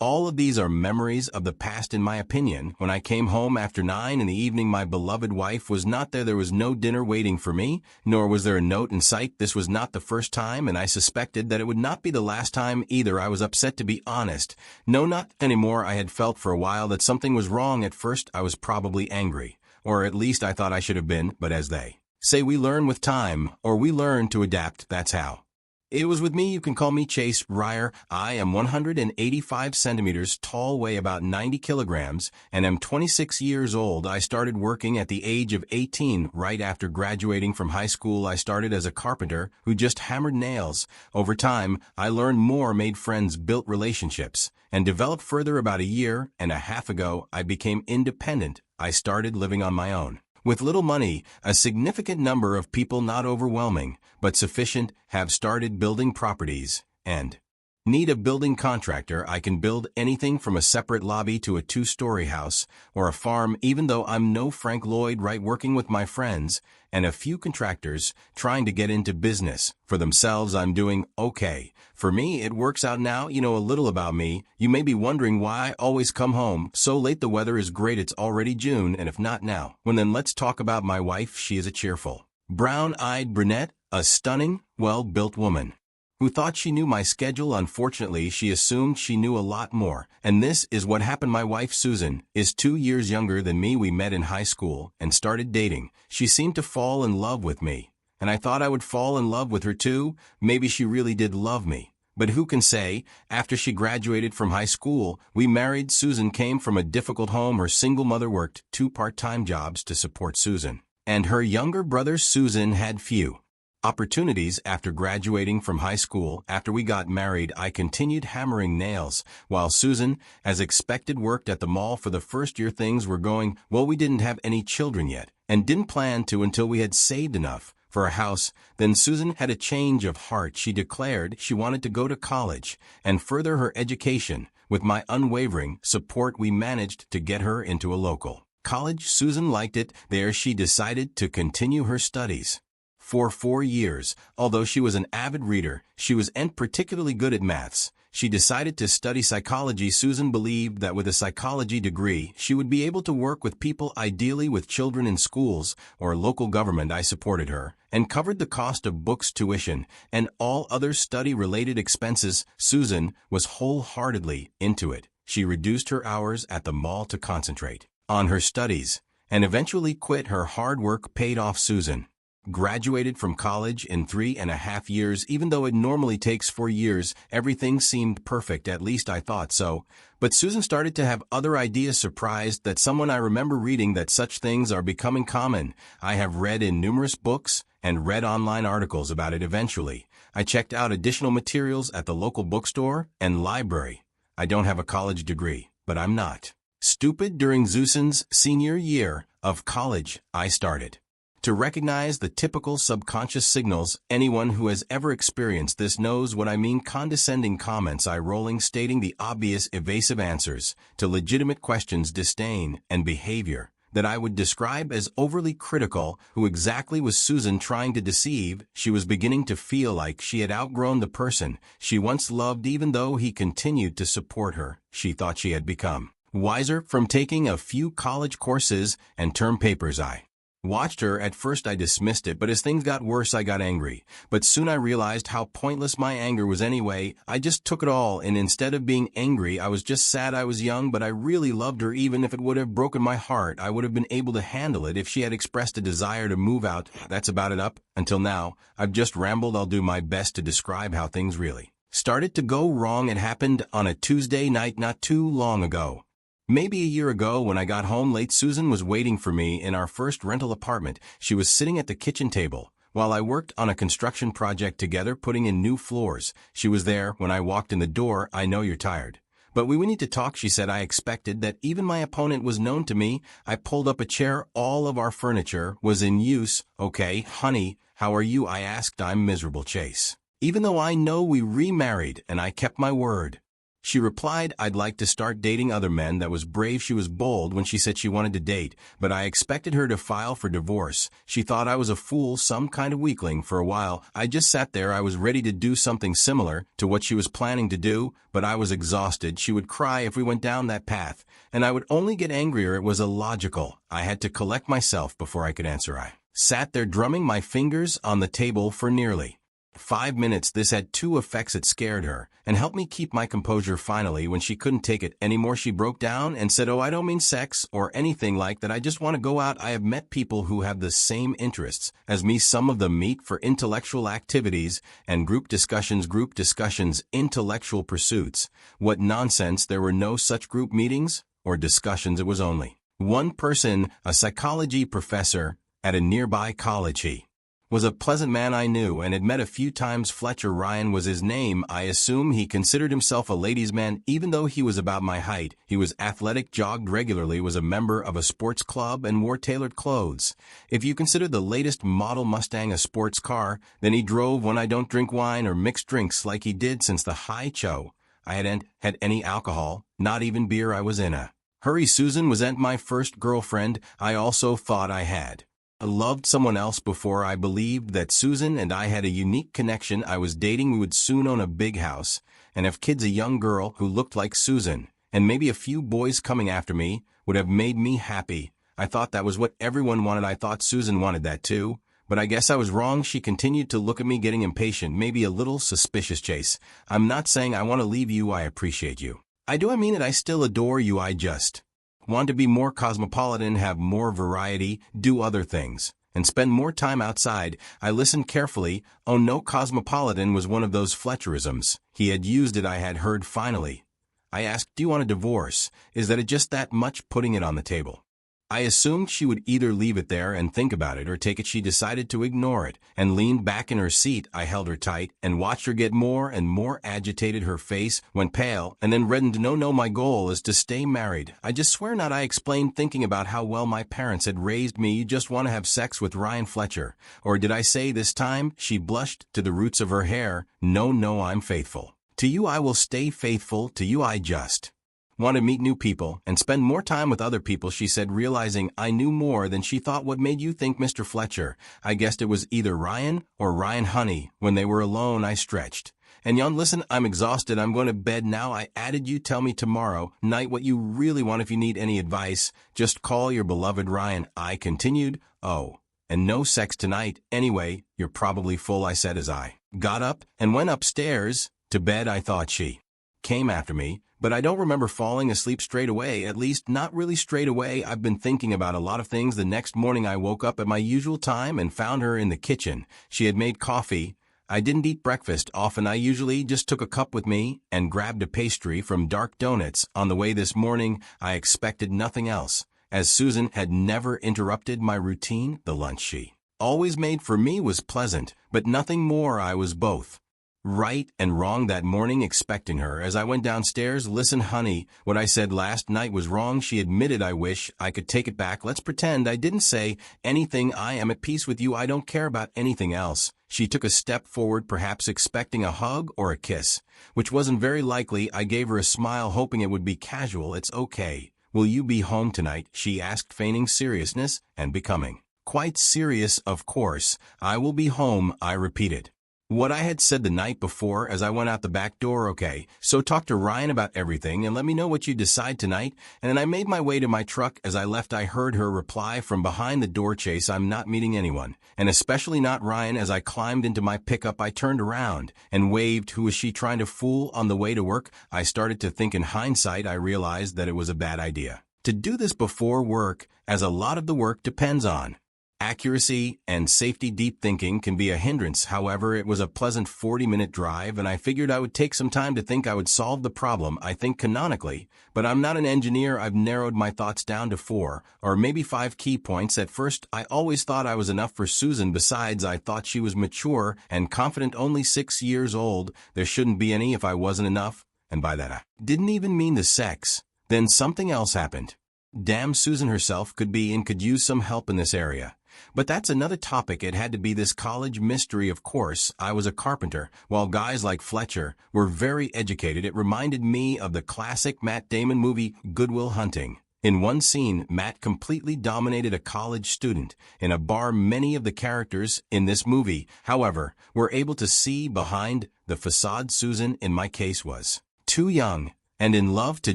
All of these are memories of the past in my opinion. When I came home after 9 in the evening, my beloved wife was not there. There was no dinner waiting for me, nor was there a note in sight. This was not the first time, and I suspected that it would not be the last time either. I was upset, to be honest. No, not anymore. I had felt for a while that something was wrong. At first, I was probably angry, or at least I thought I should have been, but as they say, we learn with time, or we learn to adapt. That's how it was with me. You can call me Chase Ryer. I am 185 centimeters tall, weigh about 90 kilograms, and am 26 years old. I started working at the age of 18. Right after graduating from high school, I started as a carpenter who just hammered nails. Over time, I learned more, made friends, built relationships, and developed further. About a year and a half ago, I became independent. I started living on my own. With little money, a significant number of people, not overwhelming, but sufficient, have started building properties, and need a building contractor. I can build anything from a separate lobby to a 2-story house or a farm. Even though I'm no Frank Lloyd Wright, working with my friends and a few contractors trying to get into business for themselves, I'm doing okay. For me, it works out now. You know a little about me. You may be wondering why I always come home so late. The weather is great. It's already June, and if not now, well, then let's talk about my wife. She is a cheerful, brown-eyed brunette, a stunning, well-built woman who thought she knew my schedule. Unfortunately, she assumed she knew a lot more. And this is what happened. My wife, Susan, is 2 years younger than me. We met in high school and started dating. She seemed to fall in love with me, and I thought I would fall in love with her too. Maybe she really did love me, but who can say? After she graduated from high school, we married. Susan came from a difficult home. Her single mother worked 2 part-time jobs to support Susan and her younger brother. Susan had few opportunities after graduating from high school. After we got married, I continued hammering nails, while Susan, as expected, worked at the mall. For the first year, things were going well. We didn't have any children yet, and didn't plan to until we had saved enough for a house. Then Susan had a change of heart. She declared she wanted to go to college and further her education. With my unwavering support, we managed to get her into a local college. Susan liked it there. She decided to continue her studies for 4 years. Although she was an avid reader, she wasn't particularly good at maths. She decided to study psychology. Susan believed that with a psychology degree, she would be able to work with people, ideally with children in schools or local government. I supported her and covered the cost of books, tuition, and all other study-related expenses. Susan was wholeheartedly into it. She reduced her hours at the mall to concentrate on her studies and eventually quit. Her hard work paid off. Susan graduated from college in 3.5 years. Even though it normally takes 4 years, everything seemed perfect. At least I thought so. But Susan started to have other ideas. Surprised that someone I remember reading that such things are becoming common. I have read in numerous books and read online articles about it. Eventually, I checked out additional materials at the local bookstore and library. I don't have a college degree, but I'm not stupid. During Susan's senior year of college, I started to recognize the typical subconscious signals. Anyone who has ever experienced this knows what I mean. Condescending comments, eye-rolling, stating the obvious, evasive answers to legitimate questions, disdain, and behavior that I would describe as overly critical. Who exactly was Susan trying to deceive? She was beginning to feel like she had outgrown the person she once loved. Even though he continued to support her, she thought she had become wiser from taking a few college courses and term papers. I watched her. At first I dismissed it, but as things got worse, I got angry. But soon I realized how pointless my anger was anyway. I just took it all, and instead of being angry, I was just sad. I was young, but I really loved her. Even if it would have broken my heart, I would have been able to handle it if she had expressed a desire to move out. That's about it. Up until now, I've just rambled. I'll do my best to describe how things really started to go wrong. It happened on a Tuesday night not too long ago. Maybe a year ago, when I got home late. Susan was waiting for me in our first rental apartment. She was sitting at the kitchen table while I worked on a construction project together, putting in new floors. She was there when I walked in the door. I know you're tired, but we need to talk, she said. I expected that. Even my opponent was known to me. I pulled up a chair. All of our furniture was in use. Okay, honey, how are you? I asked. I'm miserable, Chase. Even though I know we remarried and I kept my word. She replied, I'd like to start dating other men. That was brave. She was bold when she said she wanted to date, but I expected her to file for divorce. She thought I was a fool, some kind of weakling. For a while, I just sat there. I was ready to do something similar to what she was planning to do, but I was exhausted. She would cry if we went down that path, and I would only get angrier. It was illogical. I had to collect myself before I could answer. I sat there drumming my fingers on the table for nearly 5 minutes. This had two effects. It scared her and helped me keep my composure. Finally, when she couldn't take it anymore, she broke down and said, I don't mean sex or anything like that. I just want to go out. I have met people who have the same interests as me. Some of them meet for intellectual activities and group discussions, intellectual pursuits. What nonsense. There were no such group meetings or discussions. It was only one person, a psychology professor at a nearby college. He was a pleasant man I knew and had met a few times. Fletcher Ryan was his name. I assume he considered himself a ladies' man, even though he was about my height. He was athletic, jogged regularly, was a member of a sports club, and wore tailored clothes. If you consider the latest model Mustang a sports car, then he drove one. I don't drink wine or mixed drinks like he did since the high cho. I hadn't had any alcohol, not even beer. I was in a hurry. Susan wasn't my first girlfriend. I also thought I had loved someone else before. I believed that Susan and I had a unique connection. I was dating. We would soon own a big house and have kids. A young girl who looked like Susan, and maybe a few boys coming after me, would have made me happy. I thought that was what everyone wanted. I thought Susan wanted that too, but I guess I was wrong. She continued to look at me, getting impatient, maybe a little suspicious. Chase, I'm not saying I want to leave you. I appreciate you. I mean it. I still adore you. I just want to be more cosmopolitan, have more variety, do other things, and spend more time outside. I listened carefully. Oh no, cosmopolitan was one of those Fletcherisms. He had used it. I had heard. Finally, I asked, do you want a divorce? Is that it just that much? Putting it on the table. I assumed she would either leave it there and think about it or take it. She decided to ignore it and leaned back in her seat. I held her tight and watched her get more and more agitated. Her face went pale and then reddened. No, my goal is to stay married. I just swear not. I explained, thinking about how well my parents had raised me. You just want to have sex with Ryan Fletcher. Or did I say this time? She blushed to the roots of her hair. No, I'm faithful to you. I will stay faithful to you. I just want to meet new people and spend more time with other people, she said, realizing I knew more than she thought. What made you think Mr. Fletcher? I guessed it was either Ryan or Ryan. Honey, when they were alone, I stretched and yawned. Listen, I'm exhausted. I'm going to bed now. I added, you tell me tomorrow night what you really want. If you need any advice, just call your beloved Ryan. I continued, oh, and no sex tonight. Anyway, you're probably full, I said as I got up and went upstairs to bed. I thought she came after me, but I don't remember falling asleep straight away, at least not really straight away. I've been thinking about a lot of things. The next morning I woke up at my usual time and found her in the kitchen. She had made coffee. I didn't eat breakfast often. I usually just took a cup with me and grabbed a pastry from Dark Donuts on the way. This morning I expected nothing else, as Susan had never interrupted my routine. The lunch she always made for me was pleasant, but nothing more. I was both right and wrong that morning, expecting her. As I went downstairs, listen, honey, what I said last night was wrong, she admitted. I wish I could take it back. Let's pretend I didn't say anything. I am at peace with you. I don't care about anything else. She took a step forward, perhaps expecting a hug or a kiss, which wasn't very likely. I gave her a smile, hoping it would be casual. It's okay. Will you be home tonight? She asked, feigning seriousness and becoming quite serious. Of course, I will be home, I repeated what I had said the night before as I went out the back door. Okay, so talk to Ryan about everything and let me know what you decide tonight. And then I made my way to my truck. As I left, I heard her reply from behind the door, Chase, I'm not meeting anyone, and especially not Ryan. As I climbed into my pickup, I turned around and waved. Who was she trying to fool on the way to work? I started to think. In hindsight, I realized that it was a bad idea to do this before work, as a lot of the work depends on accuracy and safety. Deep thinking can be a hindrance. However, it was a pleasant 40-minute drive, and I figured I would take some time to think. I would solve the problem, I think, canonically, but I'm not an engineer. I've narrowed my thoughts down to 4 or maybe 5 key points. At first, I always thought I was enough for Susan. Besides, I thought she was mature and confident, only 6 years old. There shouldn't be any if I wasn't enough, and by that I didn't even mean the sex. Then something else happened. Damn, Susan herself could be and could use some help in this area. But that's another topic. It had to be this college mystery. Of course, I was a carpenter, while guys like Fletcher were very educated. It reminded me of the classic Matt Damon movie Good Will Hunting. In one scene, Matt completely dominated a college student in a bar. Many of the characters in this movie, however, were able to see behind the facade. Susan, in my case, was too young and in love to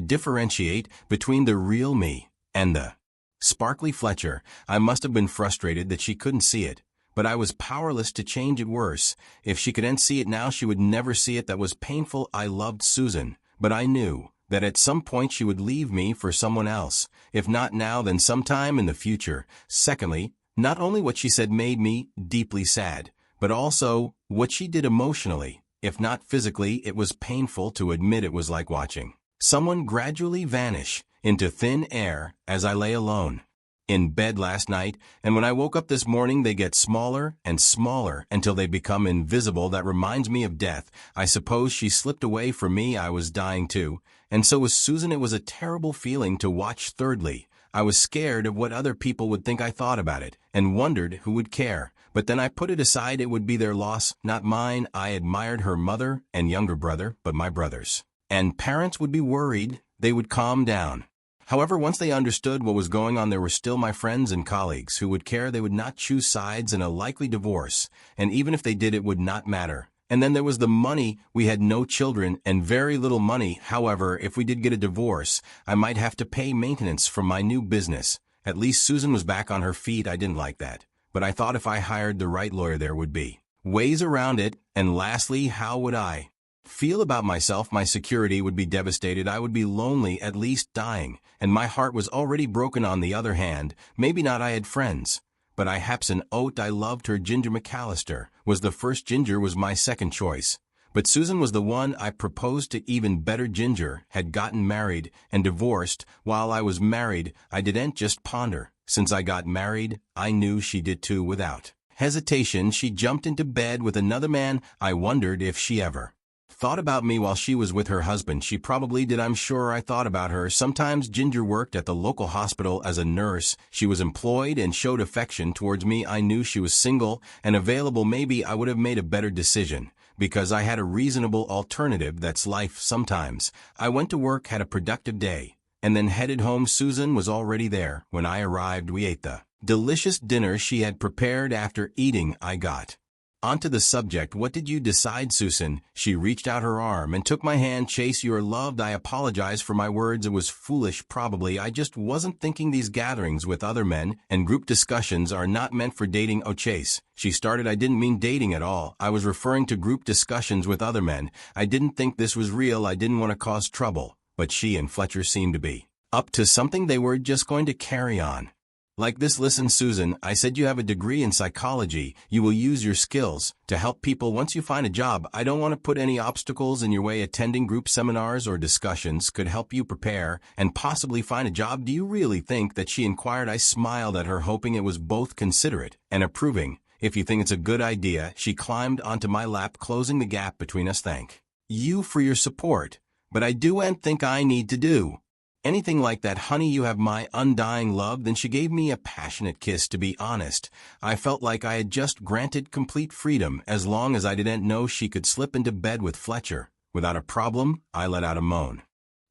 differentiate between the real me and the sparkly Fletcher. I must have been frustrated that she couldn't see it, but I was powerless to change it. Worse, if she couldn't see it now, she would never see it. That was painful. I loved Susan, but I knew that at some point she would leave me for someone else. If not now, then sometime in the future. Secondly, not only what she said made me deeply sad, but also what she did emotionally. If not physically, it was painful to admit. It was like watching someone gradually vanish into thin air as I lay alone in bed last night, and when I woke up this morning, they get smaller and smaller until they become invisible. That reminds me of death. I suppose she slipped away from me. I was dying too, and so was Susan. It was a terrible feeling to watch. Thirdly, I was scared of what other people would think. I thought about it and wondered who would care. But then I put it aside. It would be their loss, not mine. I admired her mother and younger brother, but my brothers and parents would be worried. They would calm down. However, once they understood what was going on, there were still my friends and colleagues who would care. They would not choose sides in a likely divorce, and even if they did, it would not matter. And then there was the money. We had no children and very little money. However, if we did get a divorce, I might have to pay maintenance from my new business. At least Susan was back on her feet. I didn't like that, but I thought if I hired the right lawyer, there would be ways around it. And lastly, how would I feel about myself? My security would be devastated. I would be lonely, at least dying, and my heart was already broken. On the other hand, maybe not. I had friends, but I haps an oat. I loved her. Ginger McAllister was the first. Ginger was my second choice, but Susan was the one I proposed to. Even better, Ginger had gotten married and divorced while I was married. I didn't just ponder. Since I got married, I knew she did too. Without hesitation, she jumped into bed with another man. I wondered if she ever thought about me while she was with her husband. She probably did. I'm sure I thought about her. Sometimes. Ginger worked at the local hospital as a nurse. She was employed and showed affection towards me. I knew she was single and available. Maybe I would have made a better decision because I had a reasonable alternative. That's life sometimes. I went to work, had a productive day, and then headed home. Susan was already there. When I arrived, we ate the delicious dinner she had prepared. After eating, I got onto the subject. What did you decide, Susan? She reached out her arm and took my hand. Chase, you are loved. I apologize for my words. It was foolish, probably. I just wasn't thinking. These gatherings with other men and group discussions are not meant for dating. Oh, Chase, she started. I didn't mean dating at all. I was referring to group discussions with other men. I didn't think this was real. I didn't want to cause trouble. But she and Fletcher seemed to be up to something. They were just going to carry on like this. Listen, Susan, I said you have a degree in psychology. You will use your skills to help people once you find a job. I don't want to put any obstacles in your way. Attending group seminars or discussions could help you prepare and possibly find a job. Do you really think that? She inquired. I smiled at her, hoping it was both considerate and approving. If you think it's a good idea. She climbed onto my lap, closing the gap between us. Thank you for your support, but I do and think I need to do anything like that. Honey, you have my undying love. Then she gave me a passionate kiss. To be honest, I felt like I had just granted complete freedom. As long as I didn't know she could slip into bed with Fletcher without a problem, I let out a moan.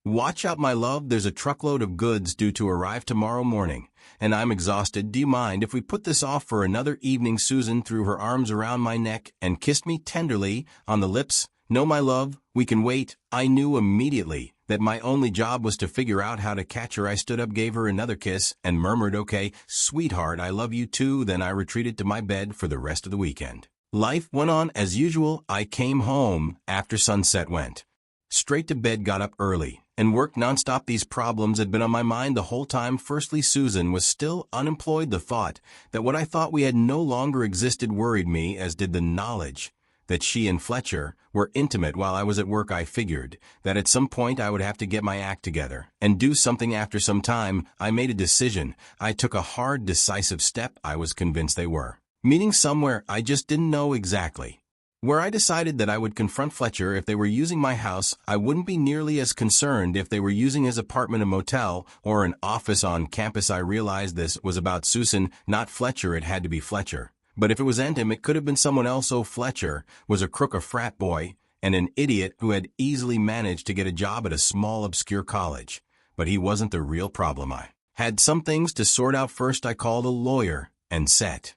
Watch out, my love. There's a truckload of goods due to arrive tomorrow morning, and I'm exhausted. Do you mind if we put this off for another evening? Susan threw her arms around my neck and kissed me tenderly on the lips. No, my love, we can wait. I knew immediately that my only job was to figure out how to catch her. I stood up, gave her another kiss, and murmured, okay, sweetheart, I love you too. Then I retreated to my bed for the rest of the weekend. Life went on as usual. I came home after sunset, went straight to bed, got up early, and worked nonstop. These problems had been on my mind the whole time. Firstly, Susan was still unemployed. The thought that what I thought we had no longer existed worried me, as did the knowledge that she and Fletcher were intimate while I was at work. I figured that at some point I would have to get my act together and do something. After some time, I made a decision. I took a hard, decisive step. I was convinced they were meeting somewhere. I just didn't know exactly. Where I decided that I would confront Fletcher if they were using my house, I wouldn't be nearly as concerned if they were using his apartment a motel or an office on campus. I realized this was about Susan, not Fletcher. It had to be Fletcher. But if it was him, it could have been someone else. Oh, Fletcher was a crook, a frat boy, and an idiot who had easily managed to get a job at a small, obscure college. But he wasn't the real problem. I had some things to sort out. First, I called a lawyer and set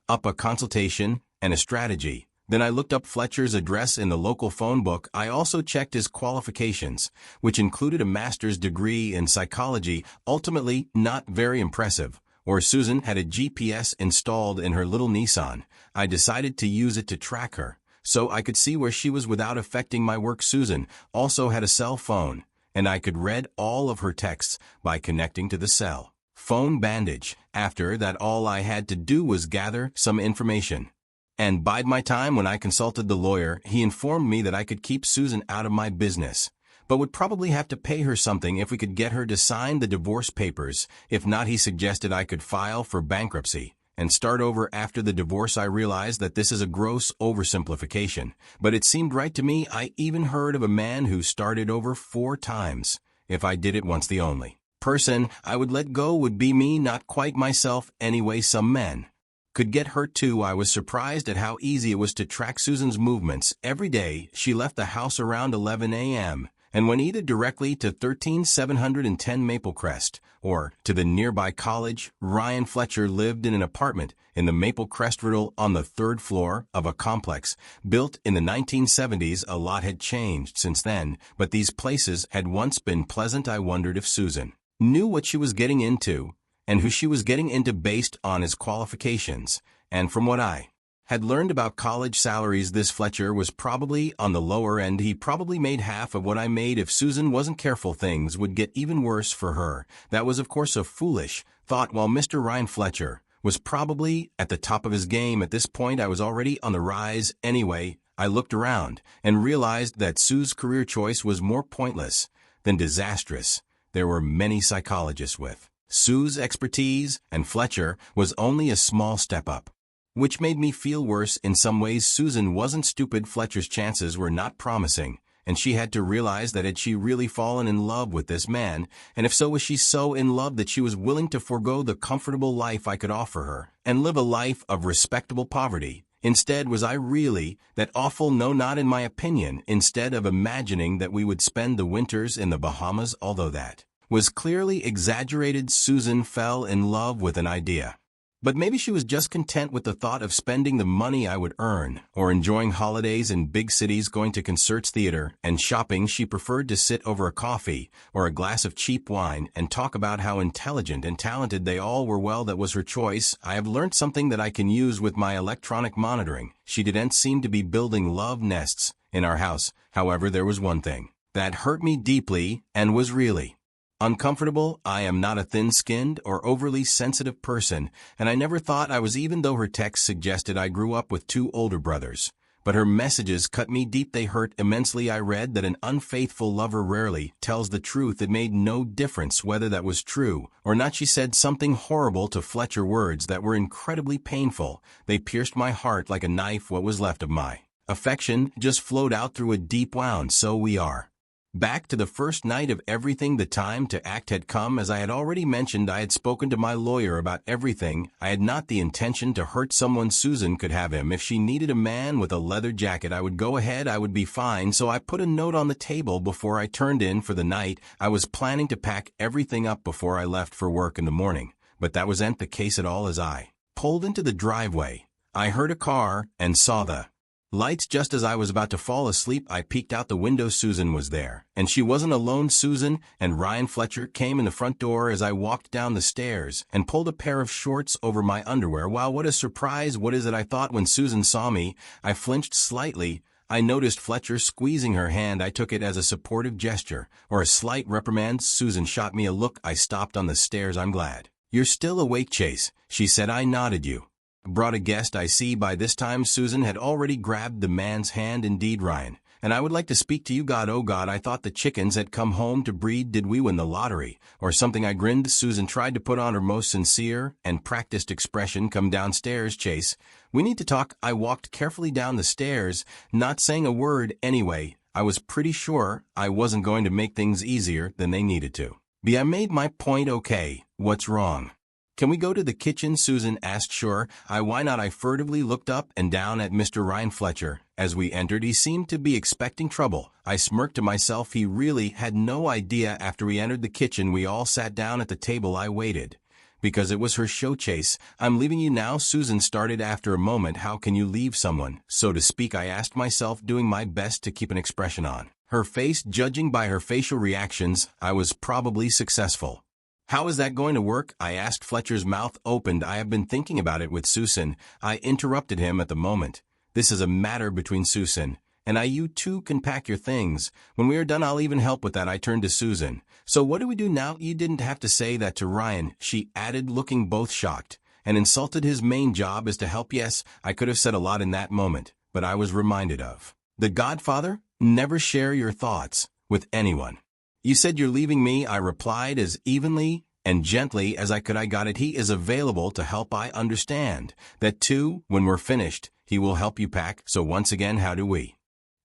up a consultation and a strategy. Then I looked up Fletcher's address in the local phone book. I also checked his qualifications, which included a master's degree in psychology, ultimately not very impressive. Or Susan had a GPS installed in her little Nissan. I decided to use it to track her, so I could see where she was without affecting my work. Susan also had a cell phone, and I could read all of her texts by connecting to the cell phone bandage. After that, all I had to do was gather some information and bide my time. When I consulted the lawyer, he informed me that I could keep Susan out of my business, but would probably have to pay her something if we could get her to sign the divorce papers. If not, he suggested I could file for bankruptcy and start over after the divorce. I realized that this is a gross oversimplification, but it seemed right to me. I even heard of a man who started over 4 times. If I did it once, the only person I would let go would be me, not quite myself anyway. Some men could get hurt too. I was surprised at how easy it was to track Susan's movements. Every day, she left the house around 11 a.m. and went either directly to 13710 Maple Crest or to the nearby college. Ryan Fletcher lived in an apartment in the Maple Crest Riddle on the 3rd floor of a complex built in the 1970s. A lot had changed since then, but these places had once been pleasant. I wondered if Susan knew what she was getting into and who she was getting into based on his qualifications. And from what I had learned about college salaries, this Fletcher was probably on the lower end. He probably made half of what I made. If Susan wasn't careful, things would get even worse for her. That was, of course, a foolish thought. While Mr. Ryan Fletcher was probably at the top of his game at this point, I was already on the rise. Anyway, I looked around and realized that Sue's career choice was more pointless than disastrous. There were many psychologists with Sue's expertise, and Fletcher was only a small step up, which made me feel worse. In some ways, Susan wasn't stupid. Fletcher's chances were not promising, and she had to realize that had she really fallen in love with this man, and if so, was she so in love that she was willing to forego the comfortable life I could offer her and live a life of respectable poverty? Instead, was I really that awful? No, not in my opinion. Instead of imagining that we would spend the winters in the Bahamas, although that was clearly exaggerated, Susan fell in love with an idea. But maybe she was just content with the thought of spending the money I would earn, or enjoying holidays in big cities, going to concerts, theater, and shopping. She preferred to sit over a coffee or a glass of cheap wine and talk about how intelligent and talented they all were. Well, that was her choice. I have learned something that I can use with my electronic monitoring. She didn't seem to be building love nests in our house. However, there was one thing that hurt me deeply and was really uncomfortable. I am not a thin-skinned or overly sensitive person, and I never thought I was, even though her text suggested I grew up with 2 older brothers. But her messages cut me deep. They hurt immensely. I read that an unfaithful lover rarely tells the truth. It made no difference whether that was true or not. She said something horrible to Fletcher, words that were incredibly painful. They pierced my heart like a knife. What was left of my affection just flowed out through a deep wound. So we are back to the first night of everything. The time to act had come. As I had already mentioned, I had spoken to my lawyer about everything. I had not the intention to hurt someone. Susan could have him. If she needed a man with a leather jacket, I would go ahead. I would be fine. So I put a note on the table before I turned in for the night. I was planning to pack everything up before I left for work in the morning, but that wasn't the case at all. As I pulled into the driveway, I heard a car and saw the lights. Just as I was about to fall asleep, I peeked out the window. Susan was there, and she wasn't alone. Susan and Ryan Fletcher came in the front door as I walked down the stairs and pulled a pair of shorts over my underwear. Wow, what a surprise. What is it? I thought. When Susan saw me, I flinched slightly. I noticed Fletcher squeezing her hand. I took it as a supportive gesture or a slight reprimand. Susan shot me a look. I stopped on the stairs. I'm glad you're still awake, Chase, she said. I nodded. You brought a guest, I see. By this time, Susan had already grabbed the man's hand. Indeed, Ryan and I would like to speak to you. God, oh God, I thought the chickens had come home to breed. Did we win the lottery? Or something. I grinned. Susan tried to put on her most sincere and practiced expression. Come downstairs, Chase. We need to talk. I walked carefully down the stairs, not saying a word anyway. I was pretty sure I wasn't going to make things easier than they needed to. But I made my point. Okay, what's wrong? Can we go to the kitchen? Susan asked. Sure. Why not? I furtively looked up and down at Mr. Ryan Fletcher. As we entered, he seemed to be expecting trouble. I smirked to myself. He really had no idea. After we entered the kitchen, we all sat down at the table. I waited. Because it was her show. Chase, I'm leaving you now. Susan started after a moment. How can you leave someone, so to speak? I asked myself, doing my best to keep an expression on her face. Judging by her facial reactions, I was probably successful. How is that going to work? I asked. Fletcher's mouth opened. I have been thinking about it with Susan. I interrupted him at the moment. This is a matter between Susan and I. You two can pack your things. When we are done, I'll even help with that. I turned to Susan. So what do we do now? You didn't have to say that to Ryan, she added, looking both shocked and insulted. His main job is to help. Yes, I could have said a lot in that moment, but I was reminded of The Godfather. Never share your thoughts with anyone. You said you're leaving me, I replied as evenly and gently as I could. I got it. He is available to help. I understand that too. When we're finished, he will help you pack. So once again, how do we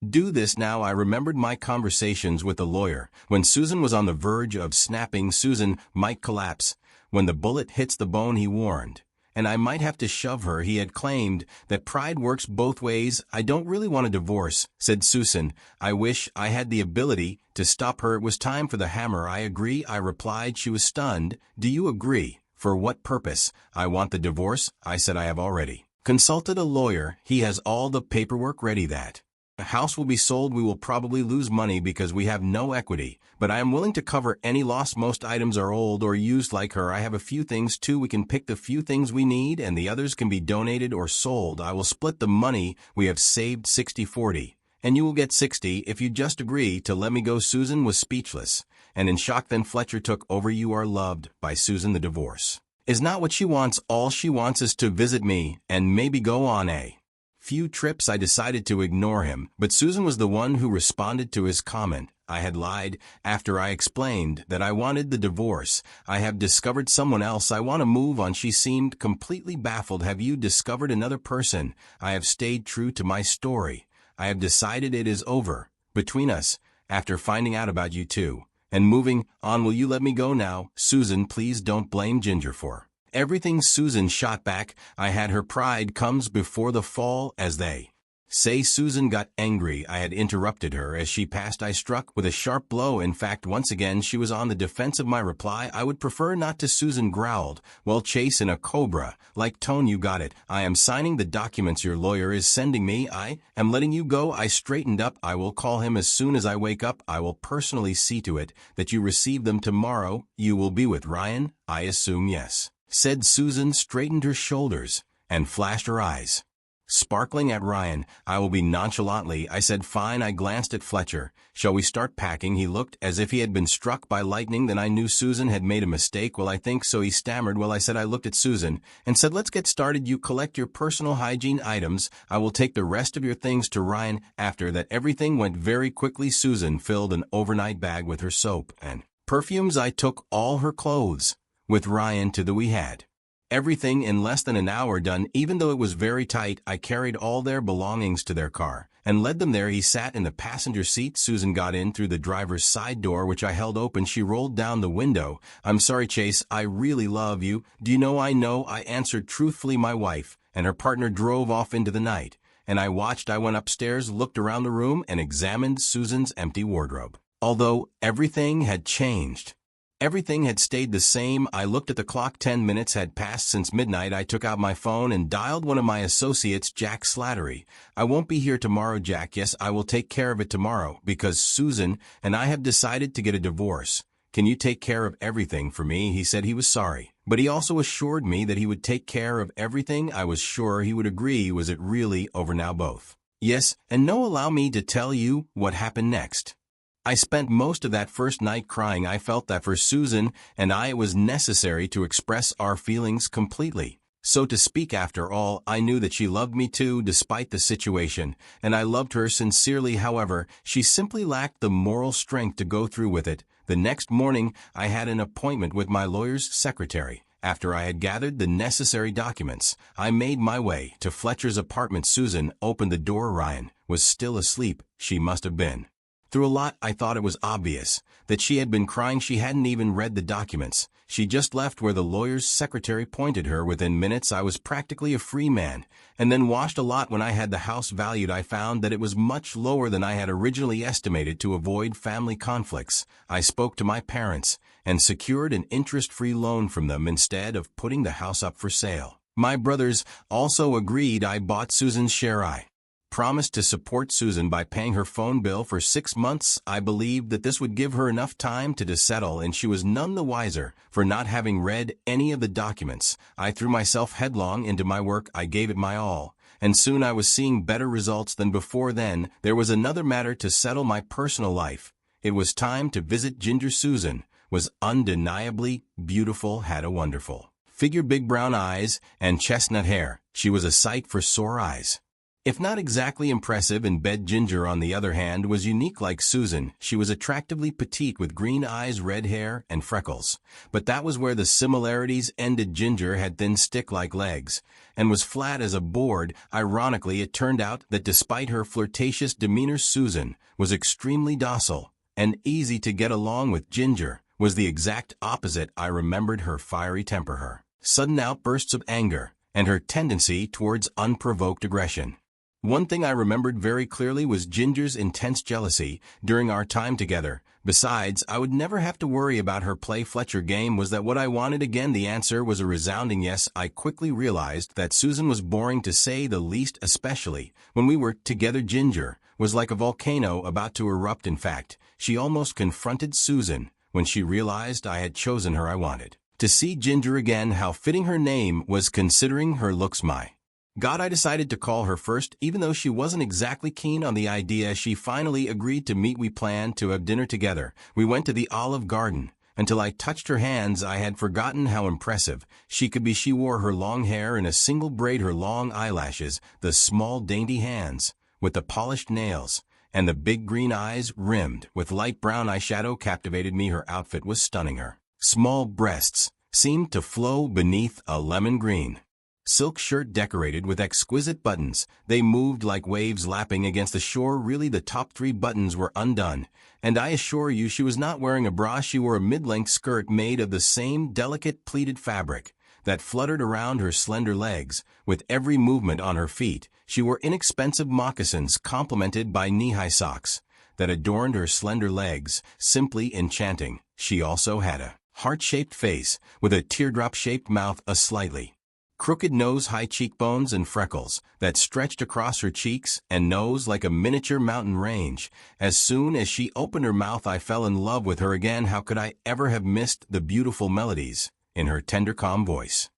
do this now? I remembered my conversations with the lawyer. When Susan was on the verge of snapping, Susan might collapse. When the bullet hits the bone, he warned, and I might have to shove her. He had claimed that pride works both ways. I don't really want a divorce, said Susan. I wish I had the ability to stop her. It was time for the hammer. I agree, I replied. She was stunned. Do you agree? For what purpose? I want the divorce, I said. I have already consulted a lawyer. He has all the paperwork ready. That the house will be sold. We will probably lose money because we have no equity, but I am willing to cover any loss. Most items are old or used like her. I have a few things too. We can pick the few things we need and the others can be donated or sold. I will split the money. We have saved 60-40, and you will get 60 if you just agree to let me go. Susan was speechless and in shock. Then Fletcher took over. You are loved by Susan. The divorce is not what she wants. All she wants is to visit me and maybe go on a few trips. I decided to ignore him, but Susan was the one who responded to his comment. I had lied after I explained that I wanted the divorce. I have discovered someone else. I want to move on. She seemed completely baffled. Have you discovered another person? I have stayed true to my story. I have decided it is over between us after finding out about you two and moving on. Will you let me go now? Susan, please don't blame Ginger for everything. Susan shot back. I had her pride comes before the fall, as they say. Susan got angry. I had interrupted her. As she passed, I struck with a sharp blow. In fact, once again, she was on the defensive. My reply, I would prefer not to. Susan growled. Well, Chase, in a cobra-like tone, you got it. I am signing the documents your lawyer is sending me. I am letting you go. I straightened up. I will call him as soon as I wake up. I will personally see to it that you receive them tomorrow. You will be with Ryan, I assume? Yes, said Susan, straightened her shoulders, and flashed her eyes sparkling at Ryan. I will be nonchalantly, I said. Fine. I glanced at Fletcher. Shall we start packing? He looked as if he had been struck by lightning. Then I knew Susan had made a mistake. Well, I think so, he stammered. Well, I said. I looked at Susan and said, let's get started. You collect your personal hygiene items. I will take the rest of your things to Ryan. After that, everything went very quickly. Susan filled an overnight bag with her soap and perfumes. I took all her clothes with Ryan to the we had everything in less than an hour done. Even though it was very tight, I carried all their belongings to their car and led them there. He sat in the passenger seat. Susan got in through the driver's side door, which I held open. She rolled down the window. I'm sorry, Chase. I really love you. Do you know? I answered truthfully. My wife and her partner drove off into the night, and I watched. I went upstairs, looked around the room, and examined Susan's empty wardrobe. Although everything had changed, everything had stayed the same. I looked at the clock. 10 minutes had passed since midnight. I took out my phone and dialed one of my associates, Jack Slattery. I won't be here tomorrow, Jack. Yes, I will take care of it tomorrow because Susan and I have decided to get a divorce. Can you take care of everything for me? He said he was sorry, but he also assured me that he would take care of everything. I was sure he would agree. Was it really over now? Both yes and no. Allow me to tell you what happened next. I spent most of that first night crying. I felt that for Susan and I it was necessary to express our feelings completely. So to speak, after all, I knew that she loved me too, despite the situation, and I loved her sincerely. However, she simply lacked the moral strength to go through with it. The next morning, I had an appointment with my lawyer's secretary. After I had gathered the necessary documents, I made my way to Fletcher's apartment. Susan opened the door. Ryan was still asleep. She must have been. Through a lot, I thought it was obvious that she had been crying. She hadn't even read the documents. She just left where the lawyer's secretary pointed her. Within minutes, I was practically a free man, and then washed a lot. When I had the house valued, I found that it was much lower than I had originally estimated. To avoid family conflicts, I spoke to my parents and secured an interest-free loan from them instead of putting the house up for sale. My brothers also agreed. I bought Susan's share. I promised to support Susan by paying her phone bill for 6 months. I believed that this would give her enough time to settle, and she was none the wiser for not having read any of the documents. I threw myself headlong into my work. I gave it my all, and soon I was seeing better results than before. Then there was another matter to settle: my personal life. It was time to visit Ginger. Susan was undeniably beautiful, had a wonderful figure, big brown eyes, and chestnut hair. She was a sight for sore eyes. If not exactly impressive in bed, Ginger, on the other hand, was unique. Like Susan, she was attractively petite with green eyes, red hair, and freckles. But that was where the similarities ended. Ginger had thin stick-like legs and was flat as a board. Ironically, it turned out that despite her flirtatious demeanor, Susan was extremely docile and easy to get along with. Ginger was the exact opposite. I remembered her fiery temper, her sudden outbursts of anger, and her tendency towards unprovoked aggression. One thing I remembered very clearly was Ginger's intense jealousy during our time together. Besides, I would never have to worry about her play Fletcher game. Was that what I wanted? Again, the answer was a resounding yes. I quickly realized that Susan was boring, to say the least, especially when we were together. Ginger was like a volcano about to erupt. In fact, she almost confronted Susan when she realized I had chosen her. I wanted to see Ginger again. How fitting her name was, considering her looks. My God, I decided to call her first, even though she wasn't exactly keen on the idea. She finally agreed to meet. We planned to have dinner together. We went to the Olive Garden. Until I touched her hands, I had forgotten how impressive she could be. She wore her long hair in a single braid, her long eyelashes, the small dainty hands with the polished nails, and the big green eyes rimmed with light brown eyeshadow captivated me. Her outfit was stunning. Her small breasts seemed to flow beneath a lemon green silk shirt decorated with exquisite buttons. They moved like waves lapping against the shore. Really, the top 3 buttons were undone, and I assure you she was not wearing a bra. She wore a mid-length skirt made of the same delicate pleated fabric that fluttered around her slender legs. With every movement on her feet, she wore inexpensive moccasins complemented by knee-high socks that adorned her slender legs, simply enchanting. She also had a heart-shaped face with a teardrop-shaped mouth, a slightly crooked nose, high cheekbones, and freckles that stretched across her cheeks and nose like a miniature mountain range. As soon as she opened her mouth, I fell in love with her again. How could I ever have missed the beautiful melodies in her tender, calm voice?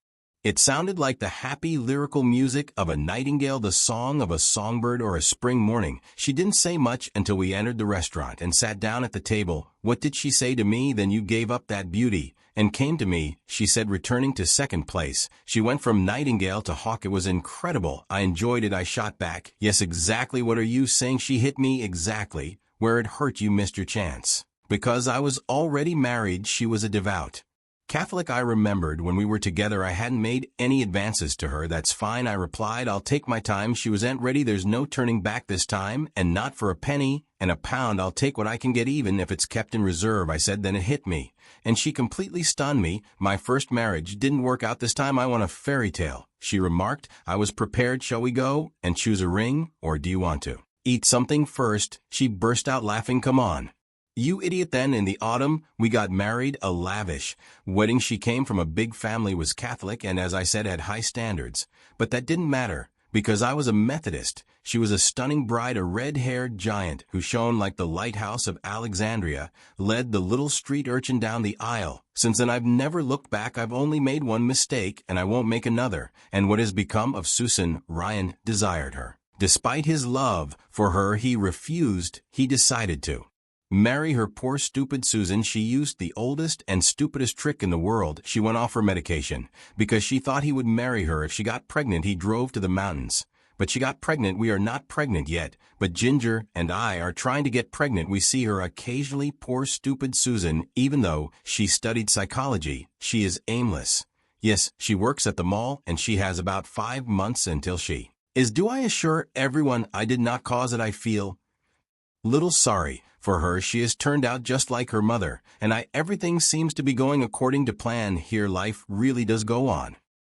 It sounded like the happy, lyrical music of a nightingale, the song of a songbird, or a spring morning. She didn't say much until we entered the restaurant and sat down at the table. What did she say to me? Then you gave up that beauty and came to me, she said, returning to second place. She went from nightingale to hawk. It was incredible. I enjoyed it. I shot back, yes, exactly. What are you saying? She hit me exactly where it hurt. You missed your chance. Because I was already married. She was a devout Catholic. I remembered when we were together I hadn't made any advances to her. That's fine, I replied. I'll take my time. She was ready. There's no turning back this time, and not for a penny and a pound. I'll take what I can get, even if it's kept in reserve, I said. Then it hit me, and she completely stunned me. My first marriage didn't work out this time. I want a fairy tale, she remarked. I was prepared. Shall we go and choose a ring, or do you want to eat something first? She burst out laughing. Come on, you idiot. Then in the autumn, we got married, a lavish wedding. She came from a big family, was Catholic, and as I said, had high standards. But that didn't matter, because I was a Methodist. She was a stunning bride, a red-haired giant who shone like the lighthouse of Alexandria, led the little street urchin down the aisle. Since then I've never looked back. I've only made one mistake, and I won't make another. And what has become of Susan? Ryan desired her. Despite his love for her, he refused. He decided to marry her poor stupid Susan. She used the oldest and stupidest trick in the world. She went off her medication. Because she thought he would marry her if she got pregnant, he drove to the mountains. But she got pregnant. We are not pregnant yet, but Ginger and I are trying to get pregnant. We see her occasionally. Poor stupid Susan, even though she studied psychology, she is aimless. Yes, she works at the mall and she has about 5 months until she is. Do I assure everyone I did not cause it? I feel little sorry for her. She has turned out just like her mother, and everything seems to be going according to plan here. Life really does go on.